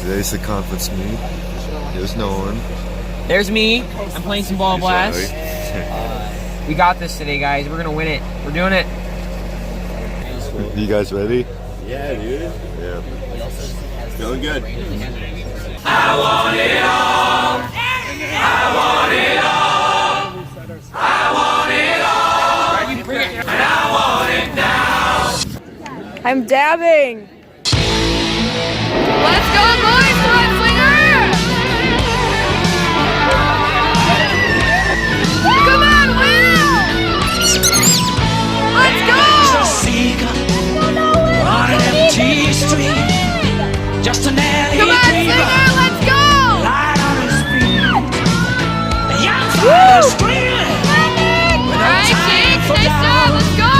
Today's the conference meet. There's no one. There's me. I'm playing some ball blast. We got this today, guys. We're gonna win it. We're doing it. You guys ready? Yeah, dude. Yeah. Feeling good. I want it all. I want it all. I want it all. And I want it now. I'm dabbing. Let's go, boys! Slinger! Come on, Will! Let's go! On an empty street, just an alley Come on, dreamer. Slinger! Let's go! Light on his feet. The young fire screaming. All right, Jake, nice job. Let's go!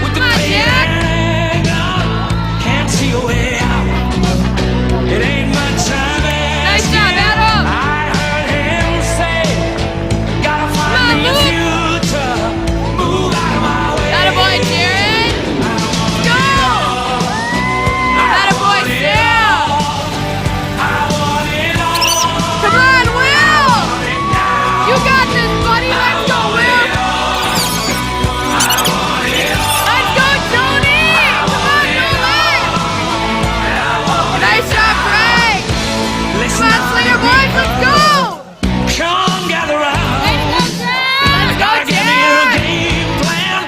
With the Come on, Jack! hang up, can't see a way out. It ain't much time. Nice job, Adam! I heard him say, gotta Come on, find me a move. future. Move out of my way. Attaboy, Jared! Let's go! Attaboy, Sam! I want it all. Come on, Will! You got this, buddy! Let's go, Will! Let's go, Tony! Come on, Nolan! Nice job, Craig! Listen Come on, up, Slinger boys, let's go! come gather round. Let's go, Craig! Let's go, Give me a Jared! game plan.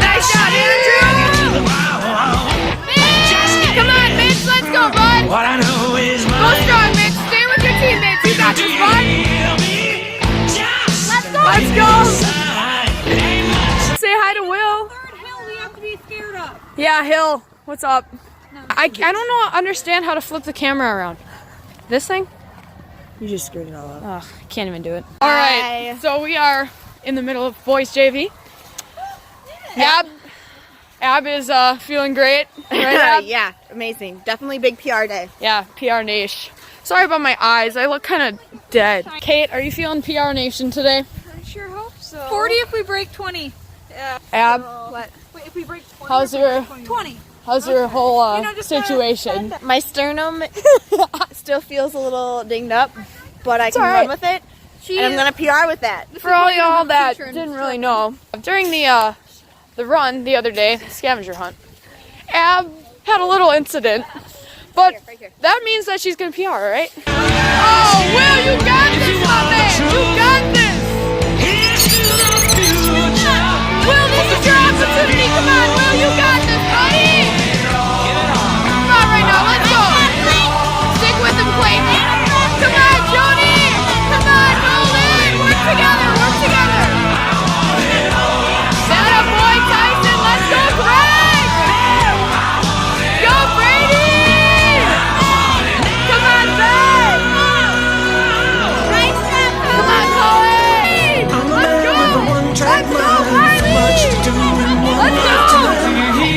Nice shot, Andrew! To the ground. Mitch! Come on, Mitch, let's go, bud! What I know is Go mine. strong, Mitch! Stay with your teammates! You got this, bud! Let's go! Say hi to Will. Yeah, Hill. What's up? I don't understand how to flip the camera around. This thing? You just screwed it all up. Ugh, I can't even do it. All right, so we are in the middle of boys JV. Ab is feeling great, right, Ab? Yeah, amazing. Definitely big PR day. Yeah, PR Nation. Sorry about my eyes. I look kind of dead. Kate, are you feeling PR Nation today? I sure hope so. 40 if we break 20. Ab, What? Wait, if we break 20. how's your 20. how's your whole just situation? My sternum still feels a little dinged up, but I can all right. run with it. And I'm gonna PR with that. For all y'all that didn't really know, during the run the other day, the scavenger hunt, Ab had a little incident, but that means that she's gonna PR, right? Oh, Will, you got this, my man! You got this! Will, this is your opportunity! Come on, Will, you got this, buddy! Come on right now, let's go! Stick with him, Clayton! Come on, Jody! Come on, Nolan! Work together, work together! Set up, boy, Tyson! Let's go, Greg! Go, Brady! Come on, Ben! Come on, Colin! Let's go! Let's go, Riley! Let's go!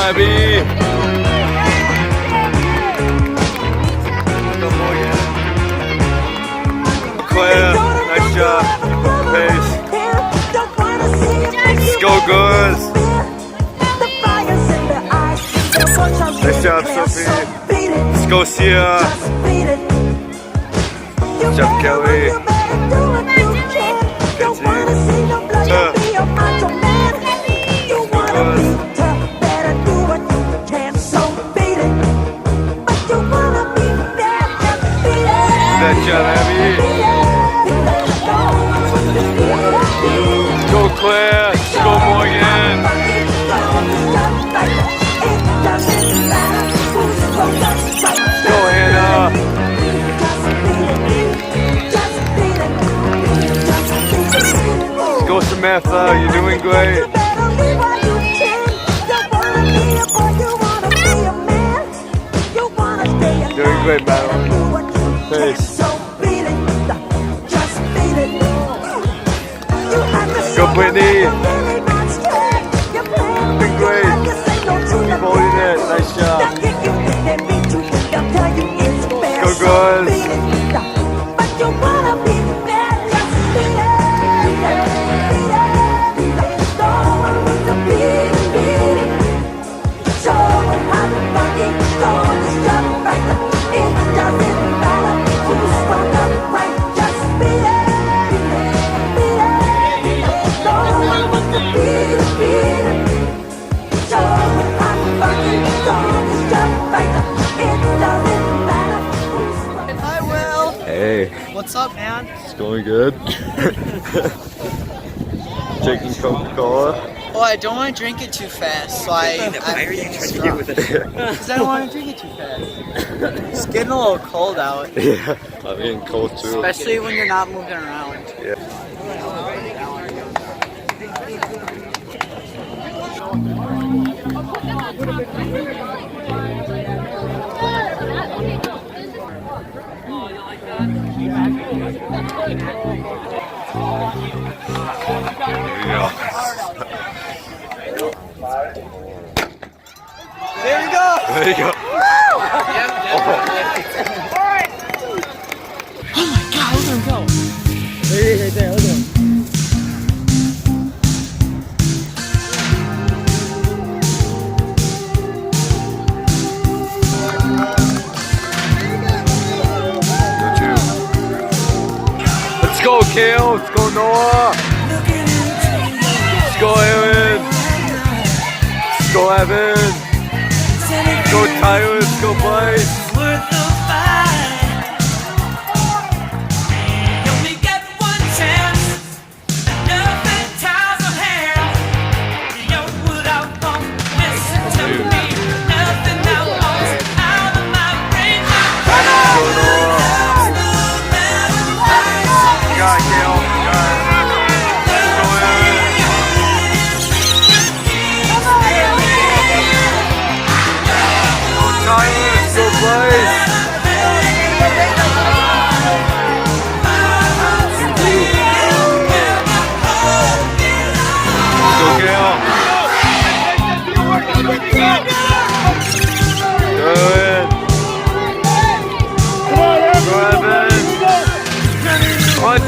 Abby. Claire, nice job. Pace. Let's go, girls. Nice job, Sophie. Let's go, Sia. Good job, Kelly. Good job, Abby. Go, Claire. Go, Morgan. Go, Hannah. Go, Samantha. You're doing great. Doing great, Madeline. Pace. Go, Brittany. Doing great. Keep holding it. Nice job. Go, girls. Hey. What's up, man? It's going good. Drinking Coca-Cola. Well, I don't want to drink it too fast, so why are you trying to get with it? Because I don't want to drink it too fast. It's getting a little cold out. Yeah, I'm getting cold too. Especially when you're not moving around. Yeah. There we go! There you go. Let's go, Kale. Let's go, Noah. Let's go, Aaron. Let's go, Evan. Let's go, Tyler. Let's go, Bryce.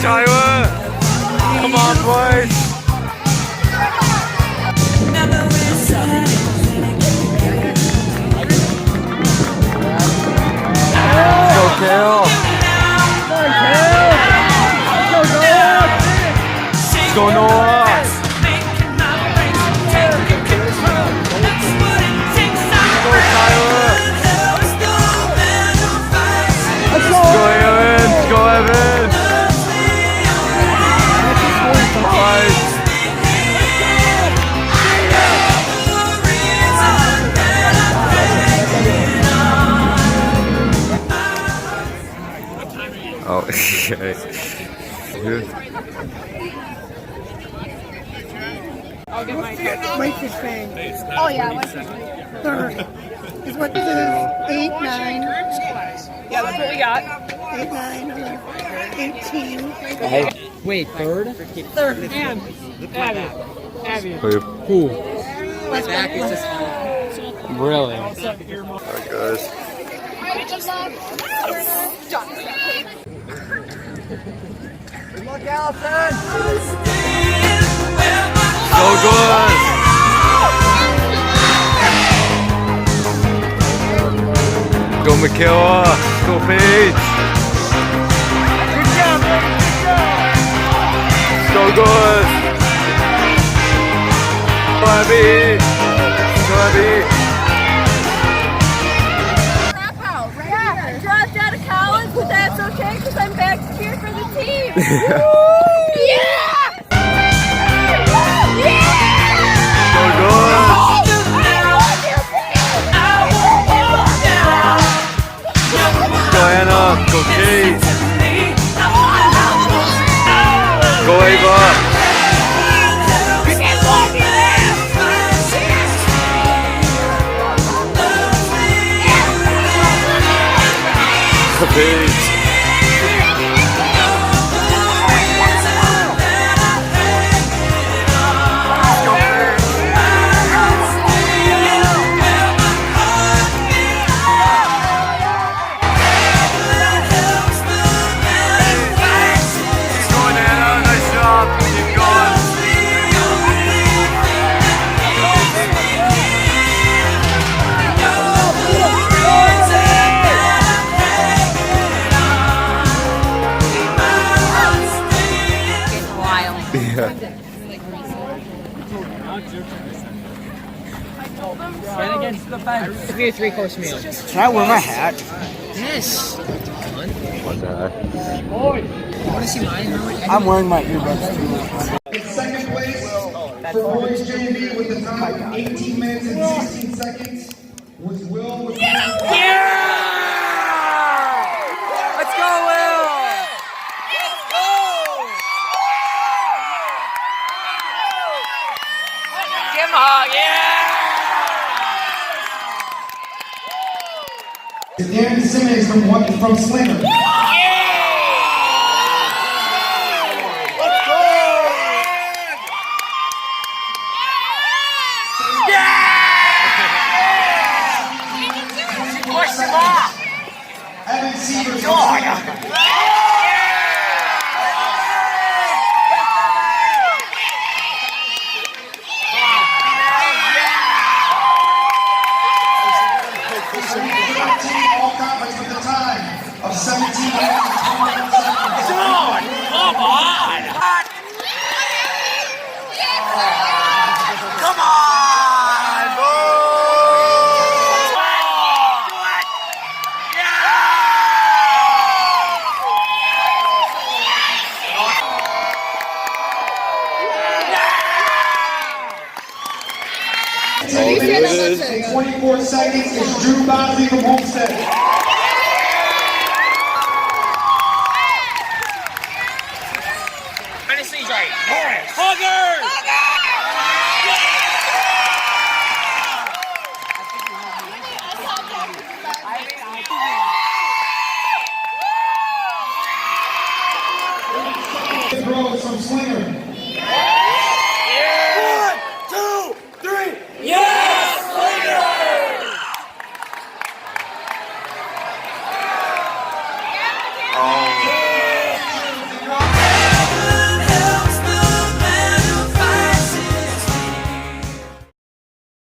Tyler! Come on, boys! Go, Kale! Let's go, Noah! Go, Tyler! Let's go, Aaron! Let's go, Evan! Oh, okay. Whitefish fang. Oh yeah, whitefish fang. Third. Is what this is. 8, 9. Yeah, that's what we got. 8, 9, 18. Wait, third? Third. Abby. Who? My back is just Really? Alright, guys. So good. Go Michaela. Go Paige. So good. Go Abby. Go Abby. Yeah, dropped out of college, but that's okay because I'm back to cheer for the team. So good. Go Anna. Go Kate. Go Ava. Go Paige. Going Anna. Nice job. Keep going. Yeah. And against the fence. It's be a 3-course meal. Can I wear my hat? Yes. What's that? Want to see mine? I'm wearing my earbuds too. In second place for boys JV with the time of 18 minutes and 16 seconds was Will with Let's go, Will! Give him a hug, yeah! Darren Simmons from Slinger. Push him off! Evan Sievers from Slinger. All conference with the time of 17 minutes and 21 seconds. Come on! Come on! Boom! Do it! In 24 seconds is Drew Bosley from Homestead. Tennessee's right. Morris! Huggers! Rose from Slinger.